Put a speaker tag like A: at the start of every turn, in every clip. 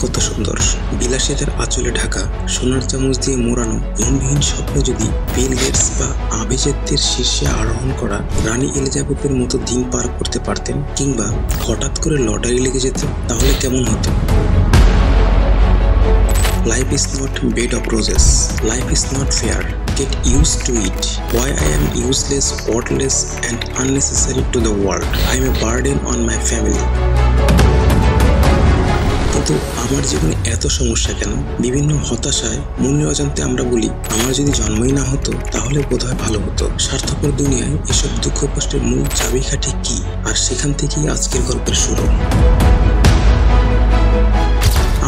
A: কত সুন্দর, বিলাসিতার আঁচলে ঢাকা, সোনার চামচ দিয়ে মোড়ানো ঘুমবিহীন স্বপ্ন যদি বিল গেটস বা আভিজাত্যের শীর্ষে আরোহণ করা রানী এলিজাবেথের মতো দিন পার করতে পারতেন, কিংবা হঠাৎ করে লটারি লেগে যেত, তাহলে কেমন হতো? Life is not bed of roses. Life is not fair. Get used to it. Why I am useless, worthless and unnecessary to the world. I am a burden on my family. কিন্তু আমার জীবনে এত সমস্যা কেন? বিভিন্ন হতাশায় মনে অজান্তে আমরা বলি, আমার যদি জন্মই না হতো তাহলে বোধহয় ভালো হতো। স্বার্থপর দুনিয়ায় এসব দুঃখ কষ্টের মূল চাবিকাঠি কি? আর সেখান থেকেই আজকের গল্পের শুরু।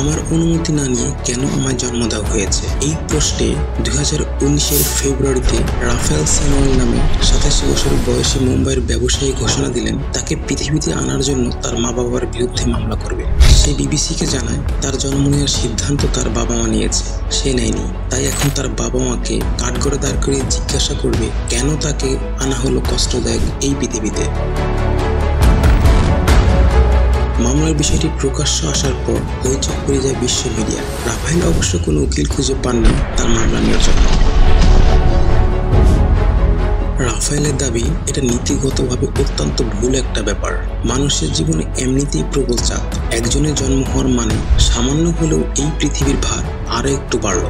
A: আমার অনুমতি না নিয়ে কেন আমায় জন্ম দেওয়া হয়েছে? এই প্রশ্নে 2019-এর ফেব্রুয়ারিতে রাফায়েল স্যামুয়েল নামে 87 বছর বয়সী মুম্বাইয়ের ব্যবসায়ী ঘোষণা দিলেন তাকে পৃথিবীতে আনার জন্য তার মা বাবার বিরুদ্ধে মামলা করবে। সে বিবিসিকে জানায় তার জন্ম নেওয়ার সিদ্ধান্ত তার বাবা মা নিয়েছে, সে নেয়নি। তাই এখন তার বাবা মাকে কাঠগড়ে দাঁড় করিয়ে জিজ্ঞাসা করবে কেন তাকে আনা হলো কষ্টদায়ক এই পৃথিবীতে। মামলার বিষয়টি প্রকাশ্য আসার পর হইচই পড়ে যায় বিশ্ব মিডিয়া। রাফায়েল অবশ্য কোনো উকিল খুঁজে পাননি তার মামলা নেওয়ার জন্য। রাফায়েলের দাবি এটা নীতিগতভাবে অত্যন্ত ভুল একটা ব্যাপার। মানুষের জীবনে এমনিতেই প্রবল চাপ। একজনের জন্ম হওয়ার মানে সামান্য হলেও এই পৃথিবীর ভার আরো একটু বাড়ল।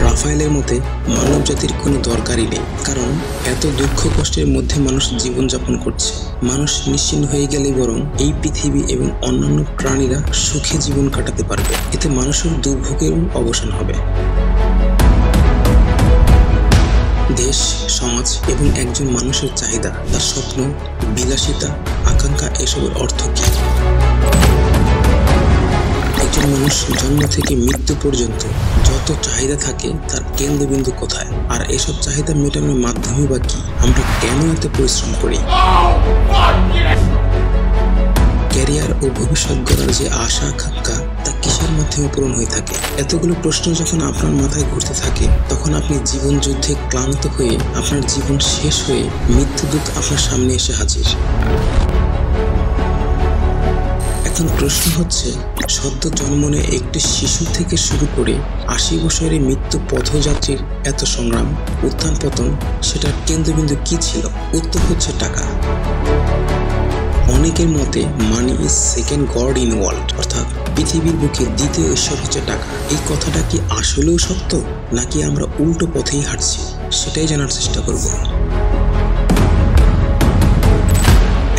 A: রাফায়েলের মতে মানব জাতির কোনো দরকারই নেই, কারণ এত দুঃখ কষ্টের মধ্যে মানুষ জীবনযাপন করছে। মানুষ নিশ্চিন্ত হয়ে গেলে বরং এই পৃথিবী এবং অন্যান্য প্রাণীরা সুখে জীবন কাটাতে পারবে। এতে মানুষের দুর্ভোগের অবসান হবে। দেশ, সমাজ এবং একজন মানুষের চাহিদা, তার স্বপ্ন, বিলাসিতা, আকাঙ্ক্ষা, এসবের অর্থ কি? একজন মানুষ জন্ম থেকে মৃত্যু পর্যন্ত যত চাহিদা থাকে তার কেন্দ্রবিন্দু কোথায়? আর এসব চাহিদা মেটানোর মাধ্যমে বা কি? আমরা কেন এত পরিশ্রম করি? ক্যারিয়ার ও ভবিষ্যৎ গড়ার যে আশা আকাঙ্ক্ষা তা কিসের মাধ্যমে পূরণ হয়ে থাকে? এতগুলো প্রশ্ন যখন আপনার মাথায় ঘুরতে থাকে তখন আপনি জীবন যুদ্ধে ক্লান্ত হয়ে আপনার জীবন শেষ হয়ে মৃত্যুদূত আপনার সামনে এসে হাজির। এখন প্রশ্ন হচ্ছে, সদ্য জন্ম নেওয়া একটি শিশু থেকে শুরু করে 80 বছরের মৃত্যু পথযাত্রীর এত সংগ্রাম, উত্থান পতন, সেটার কেন্দ্রবিন্দু কি ছিল? উত্তর হচ্ছে টাকা। অনেকের মতে money is second god in world, অর্থাৎ পৃথিবীর বুকে দ্বিতীয় ঈশ্বর হচ্ছে টাকা। এই কথাটা কি আসলেও সত্য, নাকি আমরা উল্টো পথেই হাঁটছি? সেটাই জানার চেষ্টা করব।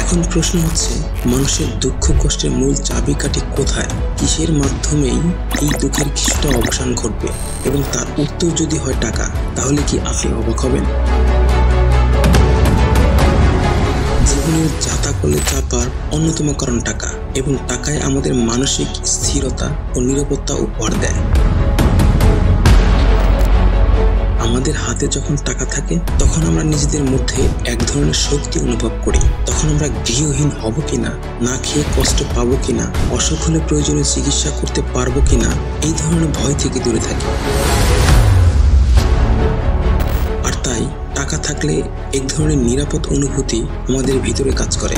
A: এখন প্রশ্ন হচ্ছে, মানুষের দুঃখ কষ্টের মূল চাবিকাঠি কোথায়? কিসের মাধ্যমেই এই দুঃখের কিছুটা অবসান ঘটবে? এবং তার উত্তর যদি হয় টাকা, তাহলে কি আপনি অবাক হবেন? জীবনের জাতাকলে চাপার অন্যতম কারণ টাকা, এবং টাকায় আমাদের মানসিক স্থিরতা ও নিরাপত্তা উপহার দেয়। আমাদের হাতে যখন টাকা থাকে তখন আমরা নিজেদের মধ্যে এক ধরনের শক্তি অনুভব করি। তখন আমরা গৃহহীন হব কিনা, না খেয়ে কষ্ট পাবো কিনা, অসুখ হলে প্রয়োজনীয় চিকিৎসা করতে পারবো কিনা, এই ধরনের ভয় থেকে দূরে থাকি। আর তাই টাকা থাকলে এক ধরনের নিরাপদ অনুভূতি আমাদের ভিতরে কাজ করে।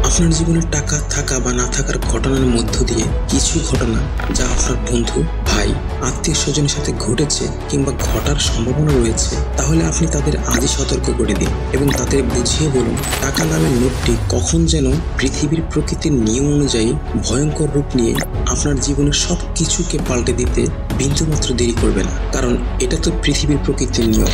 A: আপনার জীবনে টাকা থাকা বা না থাকার ঘটনার মধ্য দিয়ে কিছু ঘটনা যা আপনার বন্ধু, ভাই, আত্মীয় স্বজনের সাথে ঘটেছে কিংবা ঘটার সম্ভাবনা রয়েছে, তাহলে আপনি তাদের আজই সতর্ক করে দিন এবং তাদের বুঝিয়ে বলুন টাকা নামের নোটটি কখন যেন পৃথিবীর প্রকৃতির নিয়ম অনুযায়ী ভয়ঙ্কর রূপ নিয়ে আপনার জীবনের সব কিছুকে পাল্টে দিতে বিন্দুমাত্র দেরি করবে না, কারণ এটা তো পৃথিবীর প্রকৃতির নিয়ম।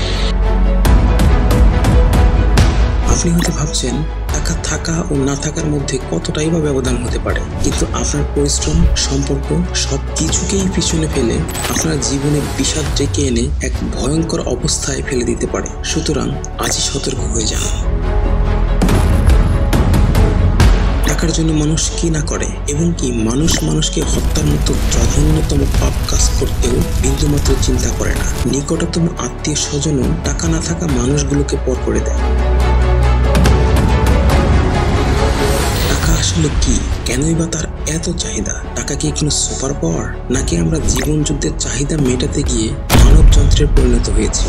A: আপনি হয়তো ভাবছেন টাকা থাকা ও না থাকার মধ্যে কতটাই বা ব্যবধান হতে পারে, কিন্তু আপনার পরিশ্রম, সম্পর্ক সব কিছুকেই পিছনে ফেলে আপনার জীবনে বিষাদ ডেকে এনে এক ভয়ঙ্কর অবস্থায় ফেলে দিতে পারে। সুতরাং আজই সতর্ক হয়ে যান। টাকার জন্য মানুষ কি না করে, এবং কি মানুষ মানুষকে হত্যার মতো জঘন্যতম পাপ কাজ করতেও বিন্দুমাত্র চিন্তা করে না। নিকটতম আত্মীয় স্বজনও টাকা না থাকা মানুষগুলোকে পর করে দেয়। আসলে কি, কেনই বা তার এত চাহিদা? টাকা কি কোনো সুপার পাওয়ার, নাকি আমরা জীবন যুদ্ধের চাহিদা মেটাতে গিয়ে মানব যন্ত্রে পরিণত হয়েছি?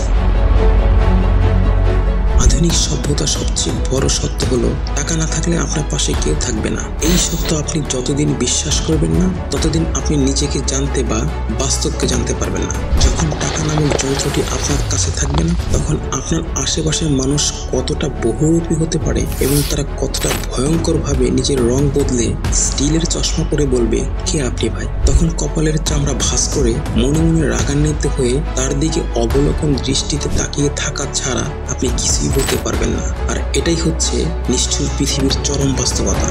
A: আধুনিক সভ্যতার সবচেয়ে বড় সত্য হলো টাকা না থাকলে আপনার পাশে কেউ থাকবে না। এই সত্য আপনি যতদিন বিশ্বাস করবেন না ততদিন আপনি নিজেকে জানতে বা বাস্তবকে জানতে পারবেন না। যখন টাকা নামক যন্ত্রটি আপনার কাছে থাকবে না তখন আপনার আশেপাশের মানুষ কতটা বহুরূপী হতে পারে এবং তারা কতটা ভয়ঙ্করভাবে নিজের রং বদলে স্টিলের চশমা পরে বলবে, কে আপনি ভাই? তখন কপালের চামড়া ভাঁজ করে মনে মনে রাগান্বিত হয়ে তার দিকে অবলোকন দৃষ্টিতে তাকিয়ে থাকা ছাড়া আপনি কিছুই বলতে পারবেন না। আর এটাই হচ্ছে নিষ্ঠুর পৃথিবীর চরম বাস্তবতা।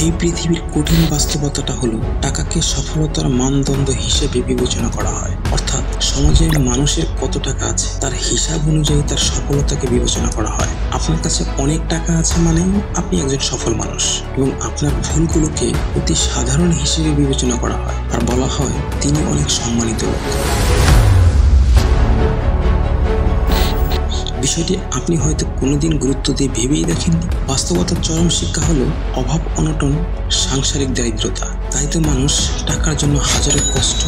A: এই পৃথিবীর কঠিন বাস্তবতাটা হলো টাকাকে সফলতার মানদণ্ড হিসেবে বিবেচনা করা হয়। অর্থাৎ সমাজের মানুষের কত টাকা আছে তার হিসাব অনুযায়ী তার সফলতাকে বিবেচনা করা হয়। আপনার কাছে অনেক টাকা আছে মানে আপনি একজন সফল মানুষ এবং আপনার ভুলগুলোকে অতি সাধারণ হিসেবে বিবেচনা করা হয় আর বলা হয় তিনি অনেক সম্মানিত লোক। বিষয়টি আপনি হয়তো কোনোদিন গুরুত্ব দিয়ে ভেবেই দেখেননি। বাস্তবতার চরম শিক্ষা হলো অভাব, অনটন, সাংসারিক দারিদ্রতা। তাই তো মানুষ টাকার জন্য হাজারো কষ্ট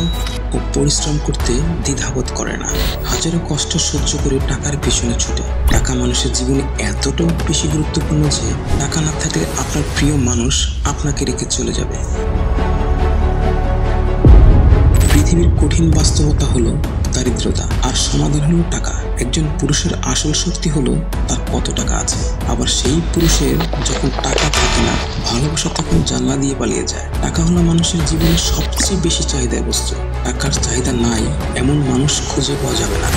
A: ও পরিশ্রম করতে দ্বিধাবোধ করে না, হাজারো কষ্ট সহ্য করে টাকার পিছনে ছুটে। টাকা মানুষের জীবনে এতটাও বেশি গুরুত্বপূর্ণ যে টাকা না থাকলে আপনার প্রিয় মানুষ আপনাকে রেখে চলে যাবে। পৃথিবীর কঠিন বাস্তবতা হলো দারিদ্রতা আর সমাধান হলো টাকা। একজন পুরুষের আসল শক্তি হলো তার কত টাকা আছে। আবার সেই পুরুষের যখন টাকা থাকে না, ভালোবাসা তখন জানলা দিয়ে পালিয়ে যায়। টাকা হলো মানুষের জীবনের সবচেয়ে বেশি চাহিদার বস্তু। টাকার চাহিদা নাই এমন মানুষ খুঁজে পাওয়া যাবে না।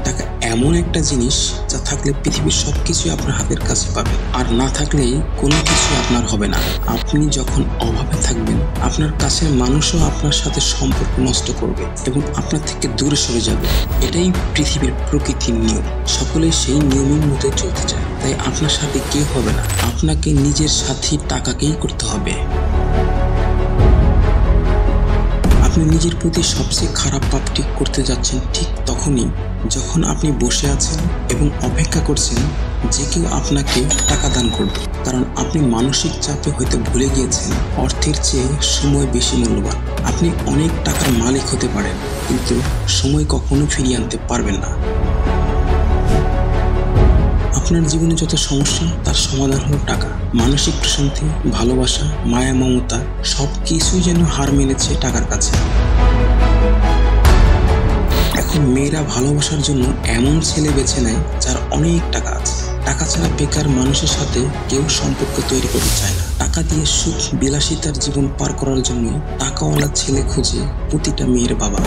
A: টাকা এমন একটা জিনিস যা থাকলে পৃথিবীর সবকিছু আপনার হাতের কাছে পাবেন, আর না থাকলে কোনো কিছু আপনার হবে না। আপনি যখন অভাবে থাকবেন আপনার কাছের মানুষও আপনার সাথে সম্পর্ক নষ্ট করবে এবং আপনার থেকে দূরে সরে যাবে। এটাই পৃথিবীর প্রকৃতির নিয়ম। সকলেই সেই নিয়মের মধ্যে চলতে চায়। তাই আপনার সাথে কেউ হবে না, আপনাকে নিজের সাথে টাকাকেই করতে হবে। আপনি নিজের প্রতি সবচেয়ে খারাপ পাপটি করতে যাচ্ছেন ঠিক তখনই যখন আপনি বসে আছেন এবং অপেক্ষা করছেন যে কেউ আপনাকে টাকা দান করবে। কারণ আপনি মানসিক চাপে হয়তো ভুলে গিয়েছেন অর্থের চেয়ে সময় বেশি মূল্যবান। আপনি অনেক টাকার মালিক হতে পারেন কিন্তু সময় কখনো ফিরিয়ে আনতে পারবেন না। আপনার জীবনে যত সমস্যা তার সমাধান হলো টাকা। মানসিক প্রশান্তি, ভালোবাসা, মায়া, মমতা সব কিছুই যেন হার মেনেছে টাকার কাছে। এখন মেয়েরা ভালোবাসার জন্য এমন ছেলে বেছে নেয় যার অনেক টাকা আছে। টাকা ছাড়া বেকার মানুষের সাথে কেউ সম্পর্ক তৈরি করতে চায় না। টাকা দিয়ে সুখ বিলাসিতার জীবন পার করার জন্য টাকাওয়ালা ছেলে খুঁজে প্রতিটা মেয়ের বাবা।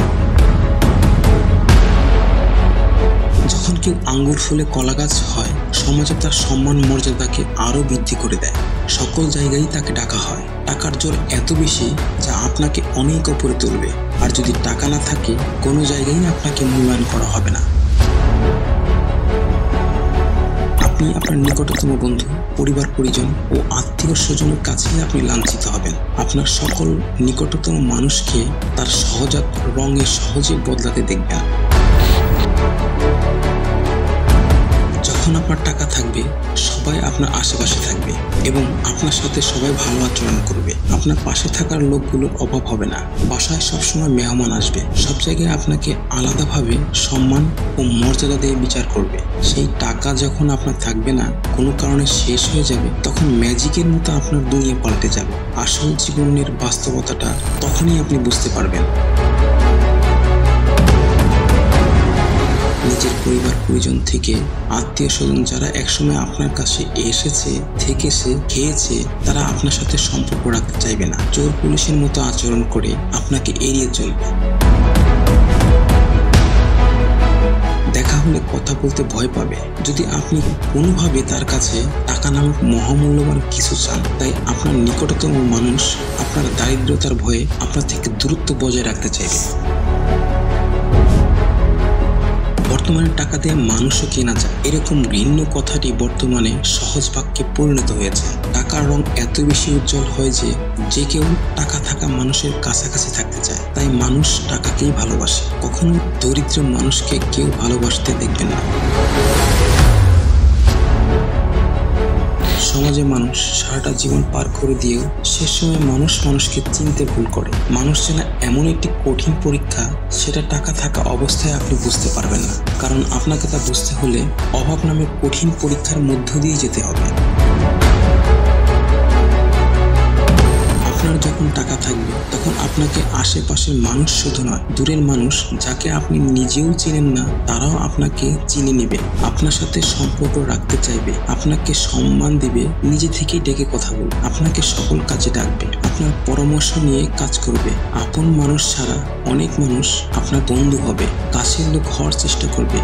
A: যখন কেউ আঙ্গুর ফুলে কলা গাছ হয় সমাজে তার সম্মান মর্যাদাকে আরো বৃদ্ধি করে দেয়। সকল জায়গায় তাকে ডাকা হয়। টাকার জোর এত বেশি যা আপনাকে অনেক উপরে তুলবে। আর যদি টাকা না থাকে কোনো জায়গায় আপনাকে মূল্যায়ন করা হবে না। আপনি আপনার নিকটতম বন্ধু, পরিবার পরিজন ও আত্মীয় স্বজনের কাছেই আপনি লাঞ্ছিত হবেন। আপনার সকল নিকটতম মানুষকে তার সহজাত রঙে সহজে বদলাতে দেখবেন। যখন আপনার টাকা থাকবে সবাই আপনার আশেপাশে থাকবে এবং আপনার সাথে সবাই ভালো আচরণ করবে। আপনার পাশে থাকার লোকগুলোর অভাব হবে না। বাসায় সবসময় মেহমান আসবে। সব জায়গায় আপনাকে আলাদাভাবে সম্মান ও মর্যাদা দিয়ে বিচার করবে। সেই টাকা যখন আপনার থাকবে না, কোনো কারণে শেষ হয়ে যাবে, তখন ম্যাজিকের মতো আপনার দুনিয়া পাল্টে যাবে। আসল জীবনের বাস্তবতাটা তখনই আপনি বুঝতে পারবেন। নিজের পরিবার পরিজন থেকে আত্মীয় স্বজন যারা একসময় আপনার কাছে এসেছে, থেকেছে, খেয়েছে, তারা আপনার সাথে সম্পর্ক রাখতে চাইবে না। চোর পুলিশের মতো আচরণ করে আপনাকে এড়িয়ে চলবে। দেখা হলে কথা বলতে ভয় পাবে যদি আপনি কোনোভাবে তার কাছে টাকা নামক মহামূল্যবান কিছু চান। তাই আপনার নিকটতম মানুষ আপনার দারিদ্রতার ভয়ে আপনার থেকে দূরত্ব বজায় রাখতে চাইবে। বর্তমানে টাকা দিয়ে মানুষও কেনা যায়, এরকম ঘৃণ্য কথাটি বর্তমানে সহজ বাক্যে পরিণত হয়েছে। টাকার রং এত বেশি উজ্জ্বল হয় যে কেউ টাকা থাকা মানুষের কাছাকাছি থাকতে চায়। তাই মানুষ টাকাকেই ভালোবাসে। কখনো দরিদ্র মানুষকে কেউ ভালোবাসতে দেখবেন না। সমাজে মানুষ সারাটা জীবন পার করে দিয়েও শেষ সময় মানুষ মানুষকে চিনতে ভুল করে। মানুষ চেনা এমন একটি কঠিন পরীক্ষা, সেটা টাকা থাকা অবস্থায় আপনি বুঝতে পারবেন না, কারণ আপনাকে তা বুঝতে হলে অভাব নামের কঠিন পরীক্ষার মধ্য দিয়ে যেতে হবে। আপনার যখন টাকা থাকবে তখন আপনাকে আশেপাশের মানুষ শুধু নয়, দূরের মানুষ যাকে আপনি নিজেও চিনেন না তারাও আপনাকে চিনে নেবে, আপনার সাথে সম্পর্ক রাখতে চাইবে, আপনাকে সম্মান দিবে, নিজে থেকেই ডেকে কথা বলবে, আপনাকে সকল কাজে ডাকবে, আপনার পরামর্শ নিয়ে কাজ করবে। আপন মানুষ ছাড়া অনেক মানুষ আপনার বন্ধু হবে, কাছের লোক হওয়ার চেষ্টা করবে।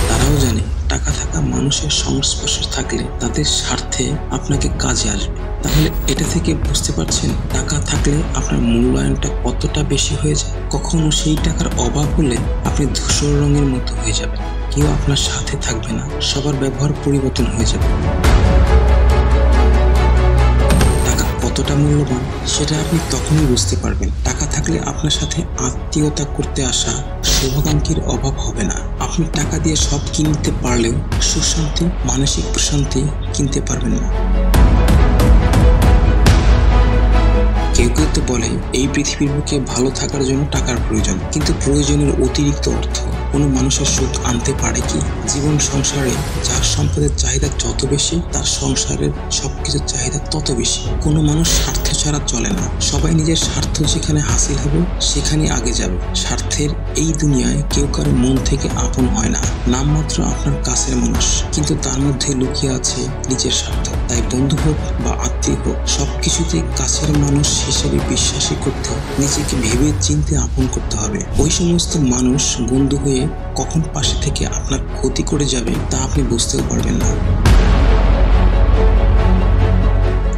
A: তারাও জানে টাকা থাকা মানুষের সংস্পর্শে থাকলে তাদের স্বার্থে আপনাকে কাজে আসবে। তাহলে এটা থেকে বুঝতে পারছেন টাকা থাকলে আপনার মূল্যায়নটা কতটা বেশি হয়ে যায়। কখনো সেই টাকার অভাব হলে আপনি ধূসর রঙের মতো হয়ে যাবেন, কেউ আপনার সাথে থাকবে না, সবার ব্যবহার পরিবর্তন হয়ে যাবে। টাকা কতটা মূল্যবান সেটা আপনি তখনই বুঝতে পারবেন। টাকা থাকলে আপনার সাথে আত্মীয়তা করতে আসা শুভাকাঙ্ক্ষীর অভাব হবে না। আপনি টাকা দিয়ে সব কিনতে পারলেও সুশান্তি, মানসিক প্রশান্তি কিনতে পারবেন না। কেউ কেউ তো বলে এই পৃথিবীর বুকে ভালো থাকার জন্য টাকার প্রয়োজন, কিন্তু প্রয়োজনের অতিরিক্ত অর্থ কোনো মানুষের সুখ আনতে পারে কি? জীবন সংসারে যার সম্পদের চাহিদা যত বেশি, তার সংসারের সবকিছুর চাহিদা তত বেশি। কোনো মানুষ স্বার্থ ছাড়া চলে না, সবাই নিজের স্বার্থ যেখানে হাসিল হবে সেখানে আগে যাবে। স্বার্থের এই দুনিয়ায় কেউ কারো মন থেকে আপন হয় না, নামমাত্র আপনার কাছের মানুষ, কিন্তু তার মধ্যে লুকিয়ে আছে নিজের স্বার্থ। তাই বন্ধু হোক বা আত্মীয় হোক, সবকিছুতে কাছের মানুষ হিসেবে বিশ্বাসী করতে নিজেকে ভেবে চিনতে আপন করতে হবে। ওই সমস্ত মানুষ বন্ধু হয়ে কখন পাশে থেকে আপনার ক্ষতি করে যাবে তা আপনি বুঝতেও পারবেন না।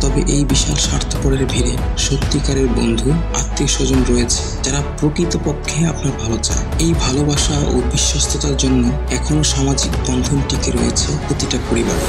A: তবে এই বিশাল স্বার্থপরের ভিড়ে সত্যিকারের বন্ধু, আত্মীয় স্বজন রয়েছে যারা প্রকৃতপক্ষে আপনার ভালো চায়। এই ভালোবাসা ও বিশ্বস্ততার জন্য এখনো সামাজিক বন্ধন টিকে রয়েছে প্রতিটা পরিবারে।